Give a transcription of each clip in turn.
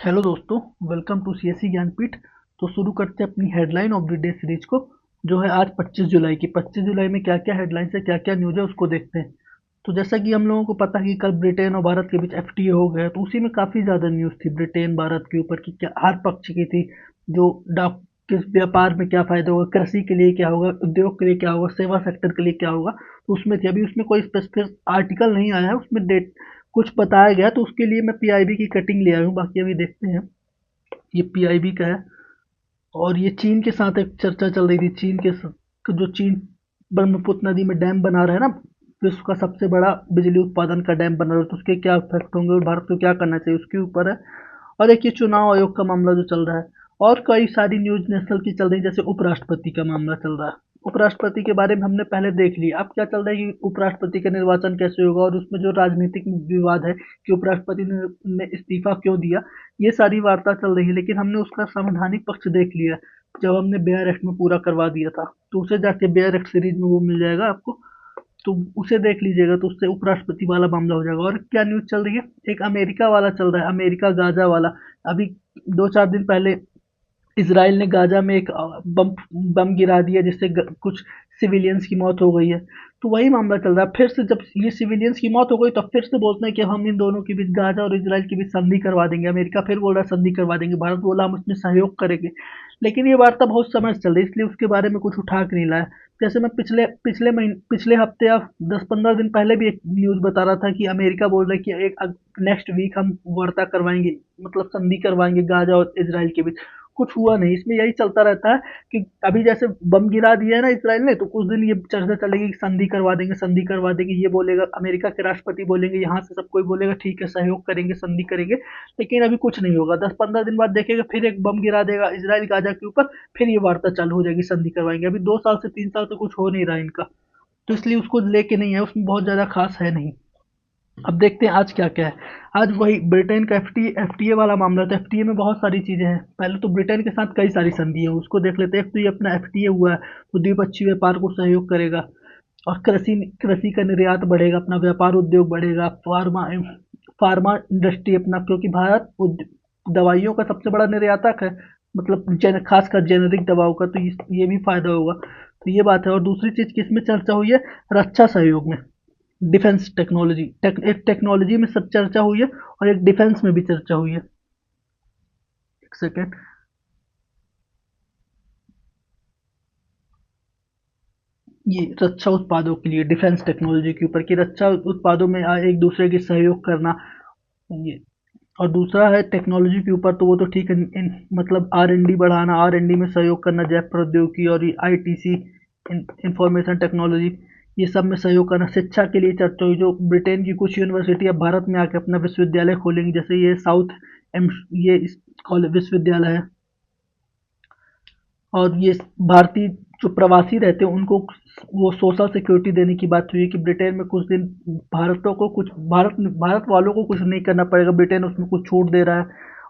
Hello दोस्तों, welcome to CSC Jnanpith. तो शुरू करते हैं अपनी headline of the day series को, जो है आज 25 जुलाई की। 25 जुलाई में क्या क्या हेडलाइंस है, क्या क्या न्यूज़ है, उसको देखते हैं। तो जैसा कि हम लोगों को पता है कि कल ब्रिटेन और भारत के बीच एफटीए हो गया, तो उसी में काफ़ी ज़्यादा न्यूज़ थी ब्रिटेन भारत के ऊपर कि क्या हर पक्ष की थी। जो डाक किस व्यापार में क्या फ़ायदा होगा, कृषि के लिए क्या होगा, उद्योग के लिए क्या होगा, सेवा सेक्टर के लिए क्या होगा। तो उसमें थी। अभी उसमें कोई स्पेसिफिक आर्टिकल नहीं आया है, उसमें डेट कुछ बताया गया, तो उसके लिए मैं पीआईबी की कटिंग ले आया हूँ। बाकी अभी देखते हैं। ये पीआईबी का है। और ये चीन के साथ एक चर्चा चल रही थी। जो चीन ब्रह्मपुत्र नदी में डैम बना रहा है ना, विश्व का सबसे बड़ा बिजली उत्पादन का डैम बना रहा है, तो उसके क्या इफेक्ट होंगे और भारत को क्या करना चाहिए, उसके ऊपर है। और एक ये चुनाव आयोग का मामला जो चल रहा है। और कई सारी न्यूज नेशनल की चल रही है, जैसे उपराष्ट्रपति का मामला चल रहा है। उपराष्ट्रपति के बारे में हमने पहले देख लिया। अब क्या चल रहा है कि उपराष्ट्रपति का निर्वाचन कैसे होगा, और उसमें जो राजनीतिक विवाद है कि उपराष्ट्रपति ने इस्तीफा क्यों दिया, ये सारी वार्ता चल रही है। लेकिन हमने उसका संवैधानिक पक्ष देख लिया, जब हमने बेयर एक्ट में पूरा करवा दिया था। तो उसे जाके बेयर एक्ट सीरीज में वो मिल जाएगा आपको, तो उसे देख लीजिएगा, तो उससे उपराष्ट्रपति वाला मामला हो जाएगा। और क्या न्यूज चल रही है, एक अमेरिका वाला चल रहा है, अमेरिका गाजा वाला। अभी 2-4 दिन पहले इसराइल ने गाजा में एक बम बम गिरा दिया, जिससे कुछ सिविलियंस की मौत हो गई है। तो वही मामला चल रहा है फिर से। जब ये सिविलियंस की मौत हो गई, तब फिर से बोलते हैं कि हम इन दोनों के बीच, गाजा और इसराइल के बीच संधि करवा देंगे। अमेरिका फिर बोल रहा है संधि करवा देंगे, भारत बोला हम उसमें सहयोग करेंगे। लेकिन ये वार्ता बहुत समय से चल रही है, इसलिए उसके बारे में कुछ उठा के नहीं लाया। जैसे मैं पिछले पिछले महीने पिछले हफ्ते या 10-15 दिन पहले भी एक न्यूज बता रहा था कि अमेरिका बोल रहा है कि एक नेक्स्ट वीक हम वार्ता करवाएंगे, मतलब संधि करवाएंगे गाजा और इसराइल के बीच। कुछ हुआ नहीं। इसमें यही चलता रहता है कि अभी जैसे बम गिरा दिया है ना इसराइल ने, तो कुछ दिन ये चर्चा चलेगी कि संधि करवा देंगे, संधि करवा देंगे। ये बोलेगा, अमेरिका के राष्ट्रपति बोलेंगे, यहाँ से सब कोई बोलेगा ठीक है सहयोग करेंगे, संधि करेंगे। लेकिन अभी कुछ नहीं होगा। 10-15 दिन बाद देखेगा, फिर एक बम गिरा देगा इसराइल गाजा के ऊपर, फिर ये वार्ता चालू हो जाएगी, संधि करवाएंगे। अभी 2 साल से 3 साल से कुछ हो नहीं रहा इनका, तो इसलिए उसको लेके नहीं है, उसमें बहुत ज्यादा खास है नहीं। अब देखते हैं आज क्या क्या है। आज वही ब्रिटेन का एफटीए वाला मामला था। एफटीए में बहुत सारी चीजें हैं। पहले तो ब्रिटेन के साथ कई सारी संधि है, उसको देख लेते हैं। एक तो ये अपना एफटीए हुआ है, तो द्विपक्षीय व्यापार को सहयोग करेगा। और कृषि कृषि का निर्यात बढ़ेगा, अपना व्यापार उद्योग बढ़ेगा। फार्मा फार्मा इंडस्ट्री अपना, क्योंकि भारत दवाइयों का सबसे बड़ा निर्यातक है, मतलब खासकर जेनेरिक दवाओं का, तो ये भी फायदा होगा। तो ये बात है। और दूसरी चीज किसमें चर्चा हुई है, रक्षा सहयोग में। डिफेंस टेक्नोलॉजी, एक टेक्नोलॉजी में सब चर्चा हुई है, और एक डिफेंस में भी चर्चा हुई है। एक सेकेंड। ये रक्षा उत्पादों के लिए, डिफेंस टेक्नोलॉजी के ऊपर, कि रक्षा उत्पादों में एक दूसरे के सहयोग करना। ये और दूसरा है टेक्नोलॉजी के ऊपर, तो वो तो ठीक है। मतलब आर एन डी बढ़ाना, आर एन डी में सहयोग करना, जैव प्रौद्योगिकी और आईटीसी, इंफॉर्मेशन टेक्नोलॉजी, ये सब में सहयोग करना। शिक्षा के लिए चर्चा हुई, जो ब्रिटेन की कुछ यूनिवर्सिटी अब भारत में आके अपना विश्वविद्यालय खोलेंगी, जैसे ये साउथ एम ये कॉलेज विश्वविद्यालय है। और ये भारतीय जो प्रवासी रहते हैं उनको वो सोशल सिक्योरिटी देने की बात हुई है, कि ब्रिटेन में कुछ दिन भारतों को कुछ भारत वालों को कुछ नहीं करना पड़ेगा, ब्रिटेन उसमें कुछ छूट दे रहा है।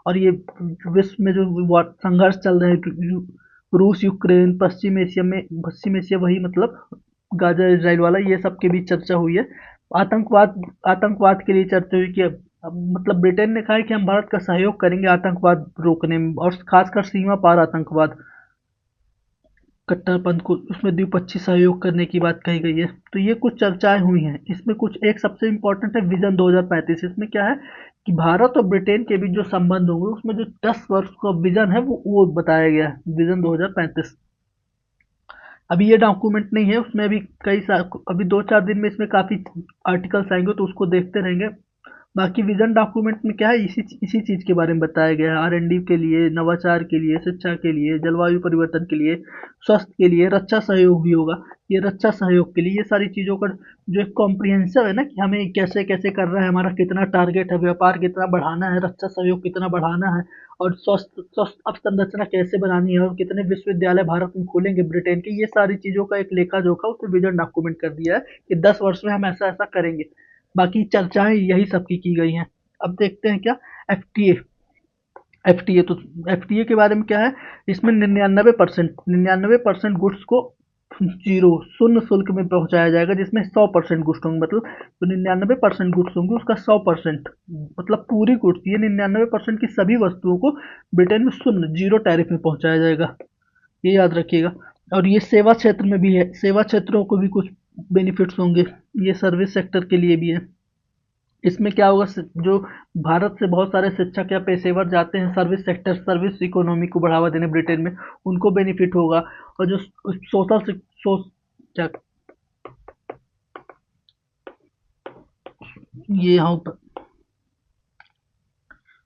और ये विश्व में जो संघर्ष चल रहे हैं, रूस यूक्रेन, पश्चिम एशिया, वही मतलब गाजा इसराइल वाला, ये सब के बीच चर्चा हुई है। आतंकवाद आतंकवाद के लिए चर्चा हुई कि मतलब ब्रिटेन ने कहा है कि हम भारत का सहयोग करेंगे आतंकवाद रोकने में, और खासकर सीमा पार आतंकवाद, कट्टरपंथ को उसमें द्विपक्षीय सहयोग करने की बात कही गई है। तो ये कुछ चर्चाएं हुई हैं। इसमें कुछ एक सबसे इम्पोर्टेंट है विजन 2035। इसमें क्या है कि भारत और ब्रिटेन के बीच जो संबंध होंगे, उसमें जो 10 वर्ष का विजन है वो बताया गया है, विजन 2035। अभी ये डॉक्यूमेंट नहीं है, उसमें अभी अभी 2-4 दिन में इसमें काफी आर्टिकल्स आएंगे, तो उसको देखते रहेंगे। बाकी विजन डॉक्यूमेंट में क्या है, इसी चीज के बारे में बताया गया है। आर एन डी के लिए, नवाचार के लिए, शिक्षा के लिए, जलवायु परिवर्तन के लिए, स्वास्थ्य के लिए, रक्षा सहयोग भी होगा। ये रक्षा सहयोग के लिए ये सारी चीजों का जो एक कॉम्प्रिहेंसिव है ना, कि हमें कैसे कैसे कर रहा है, हमारा कितना टारगेट है, व्यापार कितना बढ़ाना है, रक्षा सहयोग कितना बढ़ाना है, और स्वस्थ स्वस्थ अवसंरचना कैसे बनानी है, और कितने विश्वविद्यालय भारत में खोलेंगे ब्रिटेन के, ये सारी चीजों का एक लेखा जोखा उसने विजन डॉक्यूमेंट कर दिया है कि 10 वर्ष में हम ऐसा ऐसा करेंगे। बाकी चर्चाएं यही सब की गई हैं। अब देखते हैं क्या, एफटीए एफटीए तो एफटीए के बारे में क्या है। इसमें 99% गुड्स को जीरो शून्य शुल्क में पहुंचाया जाएगा, जिसमें 100% गुड्स होंगे, मतलब तो 99% गुड्स होंगे, उसका 100% मतलब पूरी गुड्स, ये 99% की सभी वस्तुओं को ब्रिटेन में शून्य जीरो टैरिफ में पहुंचाया जाएगा, ये याद रखिएगा। और ये सेवा क्षेत्र में भी है, सेवा क्षेत्रों को भी कुछ बेनिफिट्स होंगे, ये सर्विस सेक्टर के लिए भी है। इसमें क्या होगा, जो भारत से बहुत सारे शिक्षक या पेशेवर जाते हैं सर्विस सेक्टर, सर्विस इकोनॉमी को बढ़ावा देने ब्रिटेन में, उनको बेनिफिट होगा। और जो सोशल सो, क्या ये यहाँ पर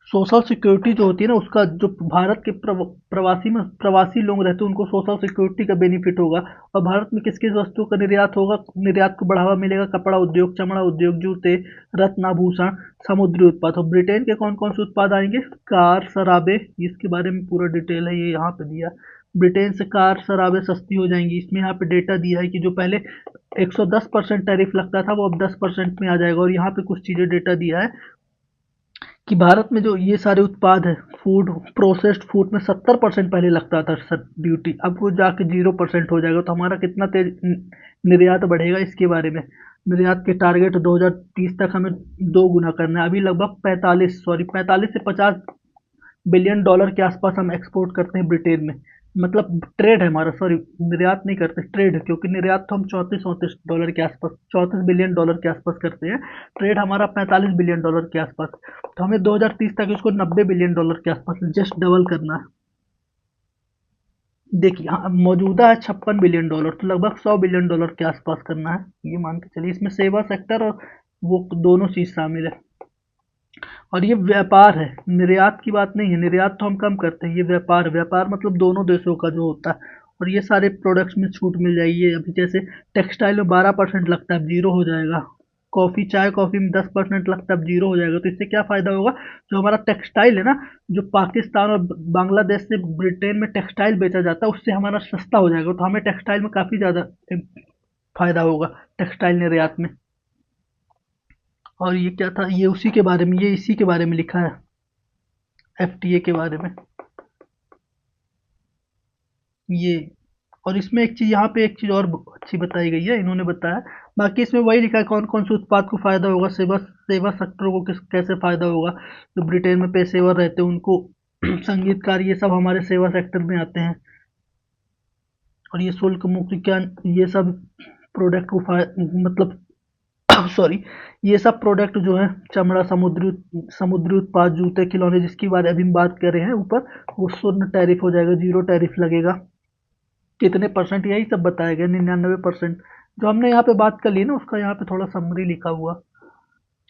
सोशल सिक्योरिटी जो होती है ना, उसका जो भारत के प्रवासी लोग रहते हैं, उनको सोशल सिक्योरिटी का बेनिफिट होगा। और भारत में किस किस वस्तुओं का निर्यात होगा, निर्यात को बढ़ावा मिलेगा, कपड़ा उद्योग, चमड़ा उद्योग, जूते, रत्नाभूषण, समुद्री उत्पाद। और ब्रिटेन के कौन कौन से उत्पाद आएंगे, कार, शराबे, इसके बारे में पूरा डिटेल है, ये यहाँ पे दिया। ब्रिटेन से कार शराबें सस्ती हो जाएंगी, इसमें यहाँ पे डेटा दिया है कि जो पहले 110% टैरिफ लगता था, वो अब 10% में आ जाएगा। और यहाँ पे कुछ चीज़ें डेटा दिया है कि भारत में जो ये सारे उत्पाद हैं, फूड, प्रोसेस्ड फूड में 70% पहले लगता था सर ड्यूटी, अब वो जाके 0% हो जाएगा। तो हमारा कितना तेज निर्यात बढ़ेगा, इसके बारे में। निर्यात के टारगेट 2030 तक हमें 2 गुना करना है। अभी लगभग 45 से 50 बिलियन डॉलर के आसपास हम एक्सपोर्ट करते हैं ब्रिटेन में, मतलब ट्रेड है हमारा, सॉरी निर्यात नहीं करते, ट्रेड है, क्योंकि निर्यात तो हम 34-34 डॉलर के आसपास, 34 बिलियन डॉलर के आसपास करते हैं। ट्रेड हमारा 45 बिलियन डॉलर के आसपास। तो हमें 2030 तक इसको 90 बिलियन डॉलर के आसपास जस्ट डबल करना है। देखिए हाँ, मौजूदा है 56 बिलियन डॉलर, तो लगभग 100 बिलियन डॉलर के आसपास करना है, ये मान के चलिए। इसमें सेवा सेक्टर और वो दोनों चीज शामिल है। और ये व्यापार है, निर्यात की बात नहीं है, निर्यात तो हम कम करते हैं, ये व्यापार, व्यापार मतलब दोनों देशों का जो होता है। और ये सारे प्रोडक्ट्स में छूट मिल जाएगी। ये अभी जैसे टेक्सटाइल में 12% लगता है, अब जीरो हो जाएगा। कॉफ़ी, चाय कॉफ़ी में 10% लगता है, अब जीरो हो जाएगा। तो इससे क्या फ़ायदा होगा, जो हमारा टेक्सटाइल है ना, जो पाकिस्तान और बांग्लादेश से ब्रिटेन में टेक्सटाइल बेचा जाता है, उससे हमारा सस्ता हो जाएगा। तो हमें टेक्सटाइल में काफ़ी ज़्यादा फ़ायदा होगा, टेक्सटाइल निर्यात में। और ये क्या था, ये उसी के बारे में, ये इसी के बारे में लिखा है, एफटीए के बारे में ये। और इसमें एक चीज़, यहाँ पे एक चीज़ और अच्छी बताई गई है, इन्होंने बताया। बाकी इसमें वही लिखा है कौन कौन से उत्पाद को फायदा होगा, सेवा सेवा सेक्टर को किस कैसे फायदा होगा, जो ब्रिटेन में पेशेवर रहते हैं उनको, संगीतकार, ये सब हमारे सेवा सेक्टर में आते हैं। और ये शुल्क मुक्त क्या, ये सब प्रोडक्ट को मतलब सॉरी, ये सब प्रोडक्ट जो है, चमड़ा, समुद्री उत्पाद, जूते, खिलौने, जिसकी बारे अभी हम बात कर रहे हैं ऊपर, वो शून्य टैरिफ हो जाएगा, जीरो टैरिफ लगेगा। कितने परसेंट, यही सब बताया गया, 99%। जो हमने यहाँ पे बात कर ली ना, उसका यहाँ पे थोड़ा समरी लिखा हुआ।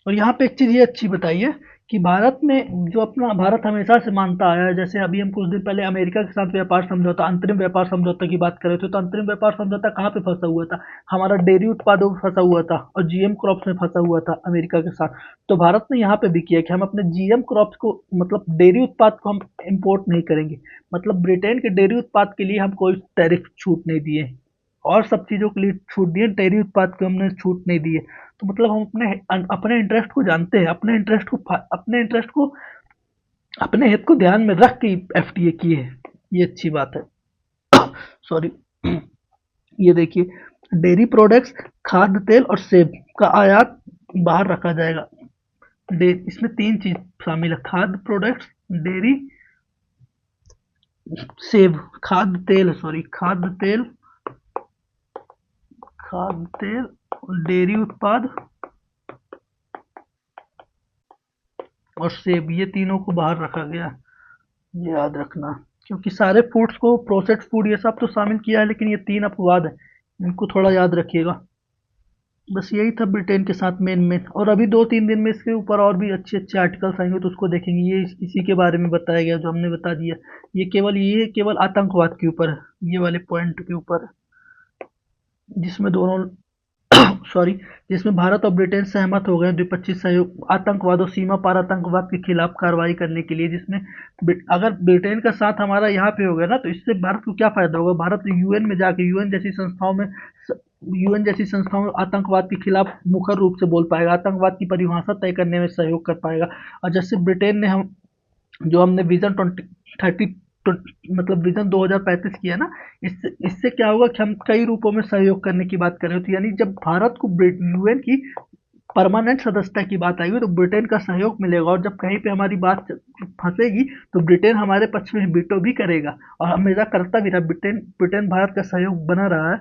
और यहाँ पे एक चीज़ ये अच्छी बताई है कि भारत में जो अपना, भारत हमेशा से मानता आया है, जैसे अभी हम कुछ दिन पहले अमेरिका के साथ व्यापार समझौता, अंतरिम व्यापार समझौता की बात कर रहे थे, तो अंतरिम व्यापार समझौता कहाँ पे फंसा हुआ था, हमारा डेयरी उत्पादों में फंसा हुआ था और जीएम क्रॉप्स में फंसा हुआ था अमेरिका के साथ। तो भारत ने यहाँ पे भी किया कि हम अपने जीएम क्रॉप्स को, मतलब डेयरी उत्पाद को हम इम्पोर्ट नहीं करेंगे। मतलब ब्रिटेन के डेयरी उत्पाद के लिए हम कोई टैरिफ छूट नहीं दिए, और सब चीज़ों के लिए छूट दिए, डेयरी उत्पाद को हमने छूट नहीं दी है। तो मतलब हम अपने इंटरेस्ट को जानते हैं, अपने हित को ध्यान में रख के एफटीए किए है, ये अच्छी बात है। सॉरी, ये देखिए, डेयरी प्रोडक्ट्स, खाद्य तेल और सेब का आयात बाहर रखा जाएगा। इसमें 3 चीज शामिल है, खाद्य प्रोडक्ट्स, डेयरी, सेब, खाद्य तेल, डेयरी उत्पाद और सेब, ये तीनों को बाहर रखा गया, ये याद रखना। क्योंकि सारे फूड्स को, प्रोसेस्ड फूड ये सब तो शामिल किया है, लेकिन ये 3 अपवाद है, इनको थोड़ा याद रखिएगा। बस यही था ब्रिटेन के साथ मेन मेन। और अभी 2-3 दिन में इसके ऊपर और भी अच्छे अच्छे आर्टिकल्स आएंगे, तो उसको देखेंगे। ये इसी के बारे में बताया गया जो हमने बता दिया। ये केवल आतंकवाद के ऊपर है, ये वाले पॉइंट के ऊपर है, जिसमें दोनों सॉरी, जिसमें भारत और ब्रिटेन सहमत हो गए द्विपक्षीय सहयोग, आतंकवाद और सीमा पार आतंकवाद के खिलाफ कार्रवाई करने के लिए। जिसमें अगर ब्रिटेन का साथ हमारा यहाँ पे हो गया ना, तो इससे भारत को क्या फायदा होगा, भारत यूएन में जाके, यूएन जैसी संस्थाओं में आतंकवाद के खिलाफ मुखर रूप से बोल पाएगा, आतंकवाद की परिभाषा तय करने में सहयोग कर पाएगा। और जैसे ब्रिटेन ने, हम जो हमने विजन 2030 मतलब विजन 2035 की है ना, इससे इससे क्या होगा कि हम कई रूपों में सहयोग करने की बात कर रहे हो, तो यानी जब भारत को यूएन की परमानेंट सदस्यता की बात आएगी तो ब्रिटेन का सहयोग मिलेगा, और जब कहीं पे हमारी बात फंसेगी तो ब्रिटेन हमारे पक्ष में वीटो भी करेगा, और हमेशा करता भी रहा। ब्रिटेन ब्रिटेन भारत का सहयोग बना रहा है,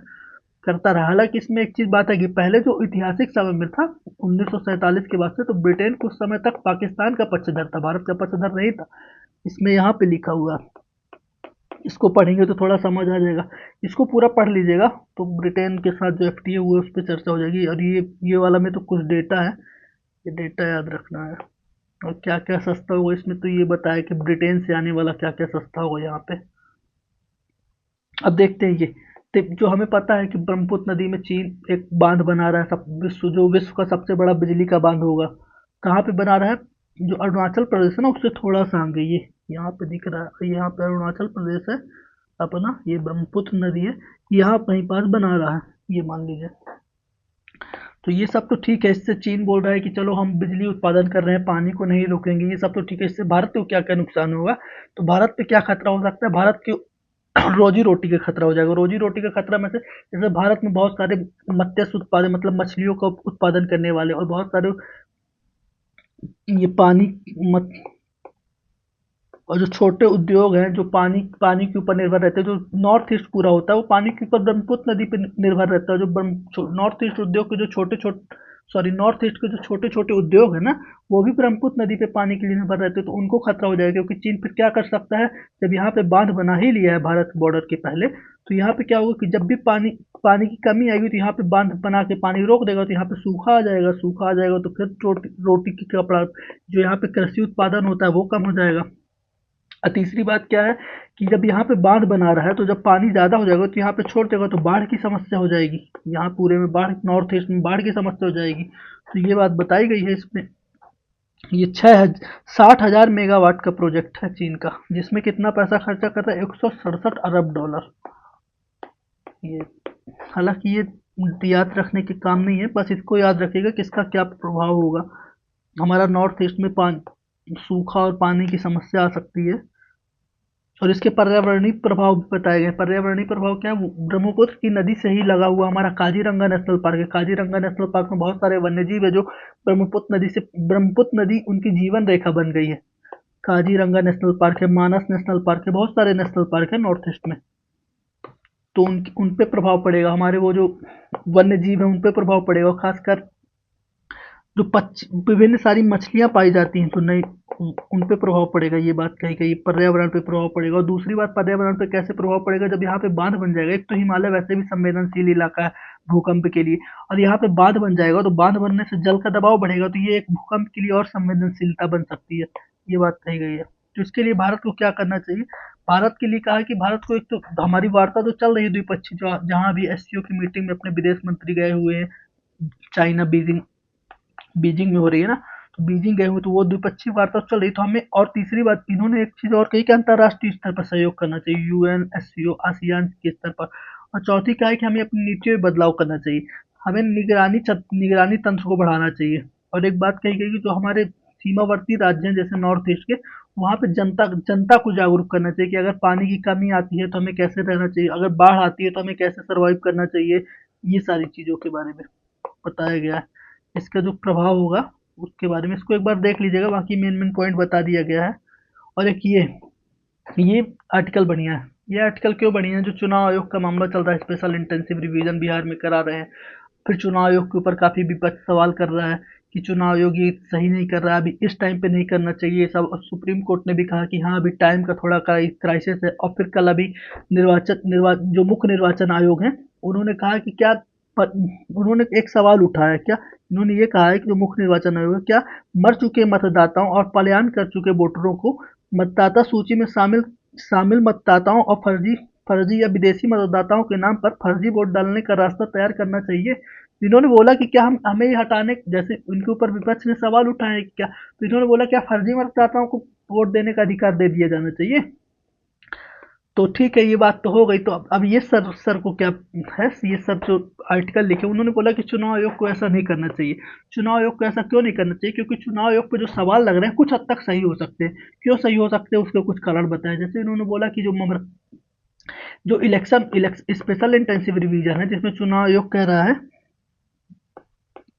करता रहा। हालांकि इसमें एक चीज बात है कि पहले जो ऐतिहासिक समय में था 1947 के बाद से, तो ब्रिटेन कुछ समय तक पाकिस्तान का पक्षधर था, भारत का पक्षधर नहीं था। इसमें यहाँ पे लिखा हुआ है, इसको पढ़ेंगे तो थोड़ा समझ आ जाएगा। इसको पूरा पढ़ लीजिएगा तो ब्रिटेन के साथ जो एफटीए हुआ है उस पर चर्चा हो जाएगी। और ये वाला में तो कुछ डेटा है, ये डेटा याद रखना है। और क्या क्या सस्ता होगा इसमें, तो ये बताया कि ब्रिटेन से आने वाला क्या क्या सस्ता होगा यहाँ पे। अब देखते हैं ये, जो हमें पता है कि ब्रह्मपुत्र नदी में चीन एक बांध बना रहा है, सब विश्व का सबसे बड़ा बिजली का बांध होगा। कहाँ पे बना रहा है, जो अरुणाचल प्रदेश है ना उससे थोड़ा सा आगे, ये यहाँ पे दिख रहा है, यहाँ पे अरुणाचल प्रदेश है अपना, ये ब्रह्मपुत्र नदी है, यहाँ कहीं पास बना रहा है, ये मान लीजिए। तो ये सब तो ठीक है, इससे चीन बोल रहा है कि चलो हम बिजली उत्पादन कर रहे हैं, पानी को नहीं रोकेंगे, ये सब तो ठीक है। इससे भारत को क्या क्या नुकसान होगा, तो भारत पे क्या खतरा हो सकता है, भारत के रोजी रोटी का खतरा हो जाएगा। रोजी रोटी का खतरा में से जैसे भारत में बहुत सारे मत्स्य उत्पादन मतलब मछलियों का उत्पादन करने वाले और बहुत सारे ये पानी मत और जो छोटे उद्योग हैं जो पानी पानी के ऊपर निर्भर रहते हैं, जो नॉर्थ ईस्ट पूरा होता है वो पानी के ऊपर ब्रह्मपुत्र नदी पे निर्भर रहता है। जो नॉर्थ ईस्ट उद्योग के जो छोटे छोटे सॉरी नॉर्थ ईस्ट के जो छोटे छोटे उद्योग है ना, वो भी ब्रह्मपुत्र नदी पे पानी के लिए निर्भर रहते हैं, तो उनको खतरा हो जाएगा। क्योंकि चीन फिर क्या कर सकता है, जब यहाँ पे बांध बना ही लिया है भारत बॉर्डर के पहले, तो यहाँ पे क्या होगा कि जब भी पानी पानी की कमी आएगी तो यहाँ पे बांध बना के पानी रोक देगा, तो यहाँ पे सूखा आ जाएगा, सूखा आ जाएगा तो फिर रोटी की कपड़ा जो यहाँ पे कृषि उत्पादन होता है वो कम हो जाएगा। और तीसरी बात क्या है कि जब यहाँ पे बांध बना रहा है तो जब पानी ज़्यादा हो जाएगा तो यहाँ पे छोड़ देगा तो बाढ़ की समस्या हो जाएगी, यहाँ पूरे में बाढ़, नॉर्थ ईस्ट में बाढ़ की समस्या हो जाएगी। तो ये बात बताई गई है इसमें। ये 60,000 मेगावाट का प्रोजेक्ट है चीन का, जिसमें कितना पैसा खर्चा कर रहा है, 167 अरब डॉलर। ये हालांकि ये याद रखने के काम नहीं है, बस इसको याद रखिएगा कि इसका क्या प्रभाव होगा। हमारा नॉर्थ ईस्ट में सूखा और पानी की समस्या आ सकती है। और इसके पर्यावरणीय प्रभाव भी बताए गए। पर्यावरणीय प्रभाव क्या है, ब्रह्मपुत्र की नदी से ही लगा हुआ हमारा काजीरंगा नेशनल पार्क है। काजीरंगा नेशनल पार्क में बहुत सारे वन्य जीव है जो ब्रह्मपुत्र नदी उनकी जीवन रेखा बन गई है। काजीरंगा नेशनल पार्क है, मानस नेशनल पार्क है, बहुत सारे नेशनल पार्क है नॉर्थ ईस्ट में। तो उन पे प्रभाव पड़ेगा, हमारे वो जो वन्य जीव है उन पे प्रभाव पड़ेगा, खासकर जो विभिन्न सारी मछलियां पाई जाती हैं तो नहीं, उन पे प्रभाव पड़ेगा। ये बात कही गई, पर्यावरण पे प्रभाव पड़ेगा। और दूसरी बात, पर्यावरण पे कैसे प्रभाव पड़ेगा, जब यहाँ पे बांध बन जाएगा, एक तो हिमालय वैसे भी संवेदनशील इलाका है भूकंप के लिए, और यहाँ पे बांध बन जाएगा तो बांध बनने से जल का दबाव बढ़ेगा, तो ये एक भूकंप के लिए और संवेदनशीलता बन सकती है। ये बात कही गई है। तो इसके लिए भारत को क्या करना चाहिए, भारत के लिए कहा है कि भारत को, एक तो हमारी वार्ता तो चल रही है द्विपक्षीय, जहाँ भी एससीओ की मीटिंग में अपने विदेश मंत्री गए हुए हैं, चाइना बीजिंग बीजिंग में हो रही है ना, तो बीजिंग गए हुए तो वो द्विपक्षीय वार्ता चल रही। तो हमें, और तीसरी बात इन्होंने एक चीज और कही कि अंतर्राष्ट्रीय स्तर पर सहयोग करना चाहिए, यूएन, एससीओ, आसियान के स्तर पर। और चौथी क्या है कि हमें अपनी नीतियों में बदलाव करना चाहिए, हमें निगरानी तंत्र को बढ़ाना चाहिए। और एक बात कही गई कि जो हमारे सीमावर्ती राज्य हैं जैसे नॉर्थ ईस्ट के, वहाँ पे जनता जनता को जागरूक करना चाहिए कि अगर पानी की कमी आती है तो हमें कैसे रहना चाहिए, अगर बाढ़ आती है तो हमें कैसे सर्वाइव करना चाहिए। ये सारी चीज़ों के बारे में बताया गया है। इसका जो प्रभाव होगा उसके बारे में इसको एक बार देख लीजिएगा, बाकी मेन मेन पॉइंट बता दिया गया है। और एक ये आर्टिकल बढ़िया है। ये आर्टिकल क्यों बढ़िया है, जो चुनाव आयोग का मामला चल रहा है, स्पेशल इंटेंसिव रिवीजन बिहार में करा रहे हैं, फिर चुनाव आयोग के ऊपर काफ़ी विपक्ष सवाल कर रहा है कि चुनाव आयोग ये सही नहीं कर रहा है, अभी इस टाइम पे नहीं करना चाहिए सब। और सुप्रीम कोर्ट ने भी कहा कि हाँ अभी टाइम का थोड़ा क्राइसिस है। और फिर कल अभी जो मुख्य निर्वाचन आयोग है उन्होंने कहा कि क्या उन्होंने एक सवाल उठाया, क्या इन्होंने ये कहा है कि जो मुख्य निर्वाचन आयोग है, क्या मर चुके मतदाताओं और पलायन कर चुके वोटरों को मतदाता सूची में शामिल शामिल मतदाताओं और फर्जी या विदेशी मतदाताओं के नाम पर फर्जी वोट डालने का रास्ता तैयार करना चाहिए। इन्होंने बोला कि क्या हम हमें ये हटाने, जैसे उनके ऊपर विपक्ष ने सवाल उठाए कि क्या, तो इन्होंने बोला क्या फर्जी मतदाताओं को वोट देने का अधिकार दे दिया जाना चाहिए। तो ठीक है, ये बात तो हो गई। तो अब ये सर को क्या है, ये सर जो आर्टिकल लिखे उन्होंने बोला कि चुनाव आयोग को ऐसा नहीं करना चाहिए। चुनाव आयोग को ऐसा क्यों नहीं करना चाहिए? क्योंकि चुनाव आयोग पे जो सवाल लग रहे हैं कुछ हद तक सही हो सकते हैं। क्यों सही हो सकते हैं उसके कुछ कारण बताएं। जैसे इन्होंने बोला कि जो स्पेशल इंटेंसिव रिवीजन है जिसमें चुनाव आयोग कह रहा है,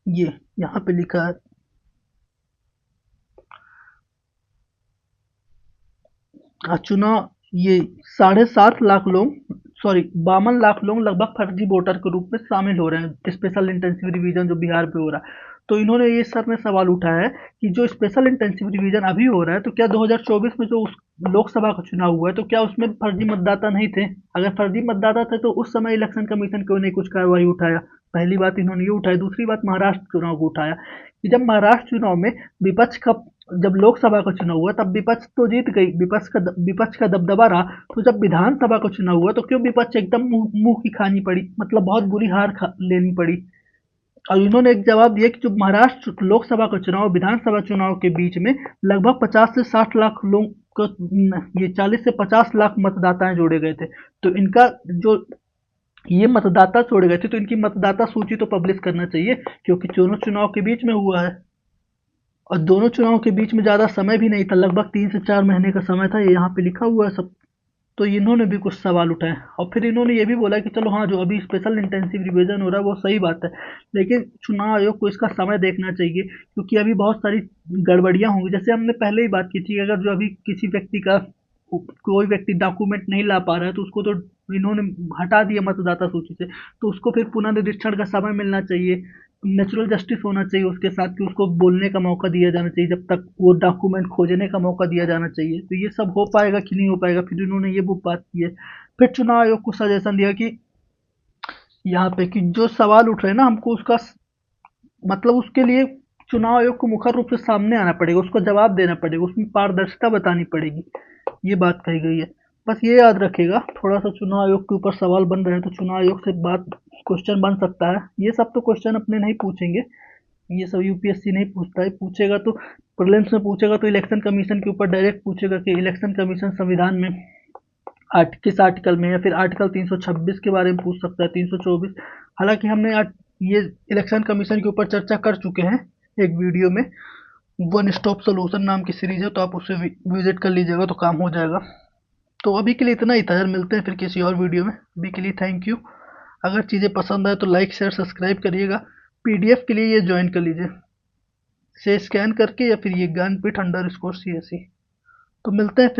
ये यहाँ पे लिखा है, चुनाव ये 7.5 लाख लोग, सॉरी 52 लाख लोग लगभग फर्जी वोटर के रूप में शामिल हो रहे हैं स्पेशल इंटेंसिव रिवीजन जो बिहार पे हो रहा है। तो इन्होंने ये सर ने सवाल उठाया है कि जो स्पेशल इंटेंसिव रिवीजन अभी हो रहा है तो क्या 2024 में जो लोकसभा का चुनाव हुआ है तो क्या उसमें फर्जी मतदाता नहीं थे? अगर फर्जी मतदाता थे तो उस समय इलेक्शन कमीशन क्यों नहीं कुछ कार्रवाई उठाया? पहली बात इन्होंने ये उठाई। दूसरी बात महाराष्ट्र चुनाव को उठाया कि जब महाराष्ट्र चुनाव में विपक्ष का, जब लोकसभा का चुनाव हुआ तब विपक्ष तो जीत गई, विपक्ष का दबदबा रहा। तो जब विधानसभा का चुनाव हुआ तो क्यों विपक्ष एकदम मुंह मुंह की खानी पड़ी, मतलब बहुत बुरी हार लेनी पड़ी। और इन्होंने एक जवाब दिया कि जो महाराष्ट्र लोकसभा का चुनाव विधानसभा चुनाव के बीच में लगभग 50 से 60 लाख लोग को, ये 40 से 50 लाख मतदाताएं जोड़े गए थे। तो इनका जो ये मतदाता जोड़े गए थे तो इनकी मतदाता सूची तो पब्लिश करना चाहिए, क्योंकि दोनों चुनाव के बीच में हुआ है। और दोनों चुनाव के बीच में ज़्यादा समय भी नहीं था, लगभग 3 से 4 महीने का समय था, ये यहाँ पे लिखा हुआ है सब। तो इन्होंने भी कुछ सवाल उठाए और फिर इन्होंने ये भी बोला कि चलो हाँ, जो अभी स्पेशल इंटेंसिव रिवीजन हो रहा है वो सही बात है, लेकिन चुनाव आयोग को इसका समय देखना चाहिए क्योंकि अभी बहुत सारी गड़बड़ियाँ होंगी। जैसे हमने पहले ही बात की थी, अगर जो अभी किसी व्यक्ति का कोई व्यक्ति डॉक्यूमेंट नहीं ला पा रहा है तो उसको तो इन्होंने हटा दिया मतदाता सूची से, तो उसको फिर पुनर्निरीक्षण का समय मिलना चाहिए, नेचुरल जस्टिस होना चाहिए उसके साथ, कि उसको बोलने का मौका दिया जाना चाहिए, जब तक वो डॉक्यूमेंट खोजने का मौका दिया जाना चाहिए। तो ये सब हो पाएगा कि नहीं हो पाएगा, फिर इन्होंने ये बुक बात की है। फिर चुनाव आयोग को सजेशन दिया कि यहाँ पे कि जो सवाल उठ रहे हैं ना हमको उसका मतलब उसके लिए चुनाव आयोग को मुखर रूप से सामने आना पड़ेगा, उसको जवाब देना पड़ेगा, उसमें पारदर्शिता बतानी पड़ेगी, ये बात कही गई है। बस ये याद रखिएगा, थोड़ा सा चुनाव आयोग के ऊपर सवाल बन रहे हैं तो चुनाव आयोग से बात क्वेश्चन बन सकता है। ये सब तो क्वेश्चन अपने नहीं पूछेंगे, ये सब यूपीएससी नहीं पूछता है, पूछेगा तो प्रीलिम्स में पूछेगा तो इलेक्शन कमीशन के ऊपर डायरेक्ट पूछेगा कि इलेक्शन कमीशन संविधान में किस आर्टिकल में, या फिर आर्टिकल 326 के बारे में पूछ सकता है, 324। हालांकि हमने ये इलेक्शन कमीशन के ऊपर चर्चा कर चुके हैं एक वीडियो में, वन स्टॉप सोल्यूशन नाम की सीरीज है, तो आप उसे विजिट कर लीजिएगा तो काम हो जाएगा। तो अभी के लिए इतना ही था यार, मिलते हैं फिर किसी और वीडियो में। अभी के लिए थैंक यू। अगर चीज़ें पसंद आए तो लाइक शेयर सब्सक्राइब करिएगा। पीडीएफ के लिए ये ज्वाइन कर लीजिए, से स्कैन करके, या फिर ये ज्ञानपीठ _CSE। तो मिलते हैं फिर।